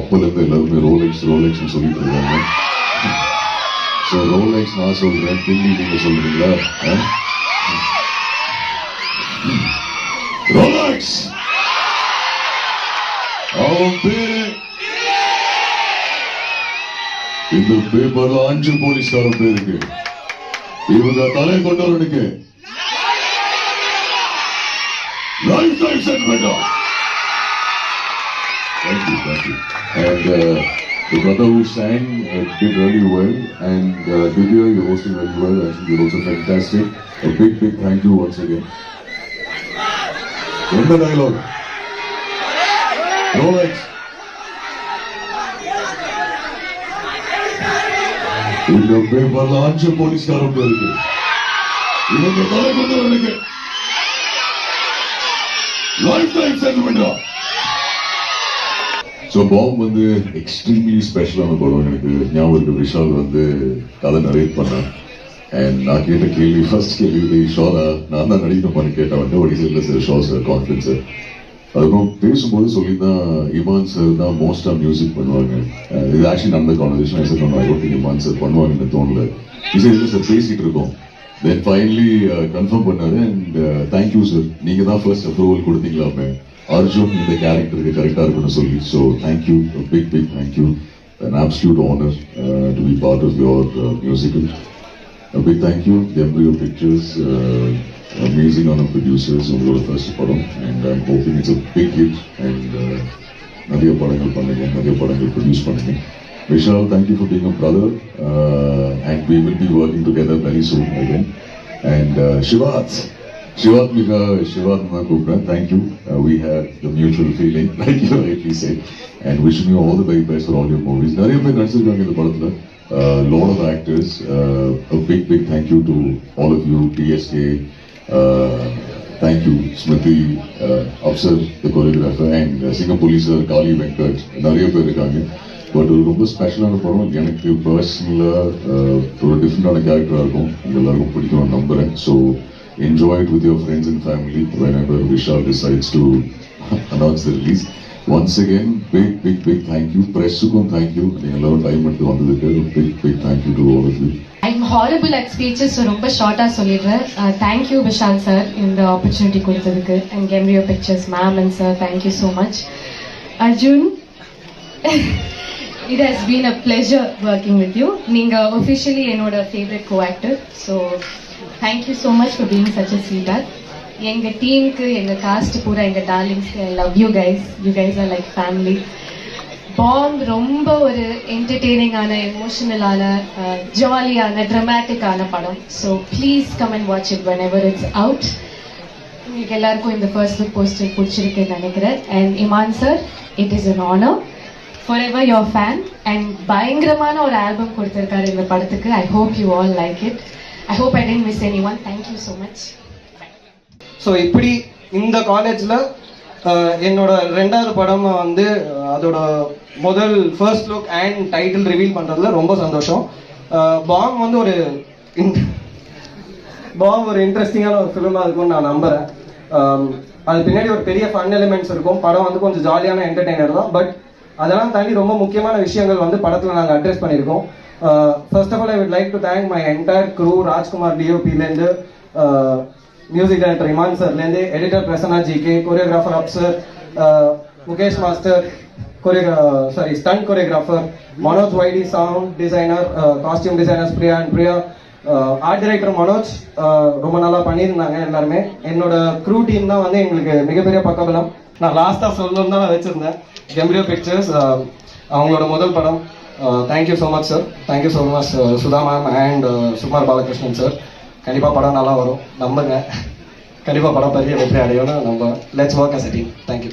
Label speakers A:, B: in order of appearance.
A: அப்போலேருந்து எல்லாருமே ரோலெக்ஸ்னு சொல்லிட்டு இருக்காங்க. ஸோ ரோலெக்ஸ் நான் சொல்கிறேன், பின்னி நீங்கள் சொல்கிறீங்களா? ரோலெக்ஸ் அவன் பேரு இந்த பேப்பர்ல 5 போலீஸ்காரன் பேருக்கு, இவங்க தலை கொண்டவனுக்கு life time settlement. Thank you. And the brother who sang did really well, and Divya, you hosted very well. I think you're also fantastic. A big thank you once again. End the dialogue. Rolex. இந்த பேப்பர்ல 5 போலீஸ்காரன் பேருக்கு, இவங்க தலை கொண்டவனுக்கு life time settlement. So bomb வந்து extremely ஸ்பெஷலான படம். எனக்கு ஞாபகம் இருக்கு, விஷால் வந்து கதை நரேட் பண்ணேன். அண்ட் நான் கேட்ட கேள்வி, ஃபர்ஸ்ட் கேள்வி ஷோரா நான் தான் நடிக்கணுமான்னு கேட்டேன். வந்து ஒரு இல்லை sir, show sir, confidence sir. அதுக்கப்புறம் பேசும்போது சொல்லியிருந்தான் இமான் சார் தான் மோஸ்டாக மியூசிக் பண்ணுவாங்க. இது ஆக்சுவலி நடந்த conversation. I sir I don't Imman sir பண்ணுவாங்கன்னு தோணல. இது இல்லை சார், பேசிகிட்டு இருக்கோம். தென் ஃபைனலி கன்ஃபார்ம் பண்ணாரு. அண்ட் தேங்க்யூ சார், நீங்கள் தான் ஃபர்ஸ்ட் அப்ரூவல் கொடுத்தீங்களாமே அர்ஜுன் இந்த கேரக்டருக்கு கரெக்டாக இருக்குன்னு சொல்லி. So thank you, big thank you. An absolute honor to be part of your musical. A big thank you, the Embryo Pictures, amazing on our producers, உங்களோட first படம். And I'm hoping it's a big hit. And நிறைய படங்கள் பண்ணுங்க, நிறைய படங்கள் produce பண்ணுங்க. Vishal, thank you for being a brother. And we will be working together very soon again. And Shivat Kupran, thank you. We had the mutual feeling, like you rightly said, and wishing you all the very best for all your movies. Nariya pe nadichirukanga indha padathula, lot of actors. A big thank you to all of you, TSK. Thank you, Smriti, Afsar, the choreographer, and Singapore Police, Kali Venkat. Nariya pe irukanga. But ஒரு ரொம்ப ஸ்பெஷலான படம். எனக்கு பர்சனலாக ஒரு டிஃப்ரெண்டான கேரக்டராக இருக்கும். எல்லாருக்கும் பிடிக்கும் நம்புகிறேன். So enjoy it with your friends and family whenever Vishal decides to announce the release. Once again, big thank you. Pressukkum thank you. நீங்க எல்லாரும் டைம் எடுத்து வந்ததுக்கு big thank you to all of you.
B: I'm horrible at speeches, so ரொம்ப ஷார்ட்டா சொல்லிடுறேன். Thank you Vishal sir இந்த opportunity கொடுத்ததுக்கு, and Embryo Pictures ma'am and sir, thank you so much. Arjun, it has been a pleasure working with you. நீங்க officially என்னோட favorite co-actor, so thank you so much for being such a sweetheart. எங்க டீமுக்கு, எங்க cast பூரா, எங்க darlings, I love you guys. You guys are like family. பாம் ரொம்ப ஒரு என்டர்டெய்னிங்கான, எமோஷனலான, ஜாலியான, ட்ராமாட்டிக்கான படம். So please come and watch it whenever it's out. உங்களுக்கு எல்லாருக்கும் இந்த ஃபர்ஸ்ட் லுக் போஸ்டர் பிடிச்சிருக்குன்னு நினைக்கிறேன். And Imman sir, it is an honor. Forever your fan. And பயங்கரமான ஒரு ஆல்பம் கொடுத்திருக்காரு இந்த படத்துக்கு. I hope you all like it. I hope I didn't miss anyone. Thank you so much.
C: So இப்படி இந்த காலேஜில் என்னோட 2வது படம் வந்து அதோட முதல் first look and title reveal பண்ணுறதுல ரொம்ப சந்தோஷம். பாம் வந்து ஒரு இன்ட்ரெஸ்டிங்கான ஒரு ஃபிலிமாக இருக்கும்னு நான் நம்புகிறேன். அது பின்னாடி ஒரு பெரிய ஃபன் எலிமெண்ட்ஸ் இருக்கும். படம் வந்து கொஞ்சம் ஜாலியான என்டர்டெய்னர் தான். பட் அதெல்லாம் தாண்டி ரொம்ப முக்கியமான விஷயங்கள் வந்து படத்தில் நாங்கள் அட்ரஸ் பண்ணியிருக்கோம். First of all, I would like to thank my entire crew, Rajkumar DOP-லேருந்து, மியூசிக் டைரக்டர் இமான் சார்லேருந்து, editor Prasanna GK, choreographer Absar, Mukesh master, stunt choreographer, Manoj வைடி, sound designer, costume designers Priya, art director Manoj ரொம்ப நல்லா பண்ணியிருந்தாங்க எல்லாருமே. என்னோட க்ரூ டீம் தான் வந்து எங்களுக்கு மிகப்பெரிய பக்கபலம். நான் லாஸ்ட்டாக சொல்லணும்னு தான் நான் வச்சுருந்தேன். எம்ப்ரியோ பிக்சர்ஸ் அவங்களோட முதல் படம். Thank you so much sir. Thank you so much Sudha ma'am and Sukumar Balakrishnan sir. கண்டிப்பாக படம் நல்லா வரும், நம்புங்க. கண்டிப்பாக படம் பெரிய வெற்றி அடையும்னு நம்ம let's work as a team. Thank you.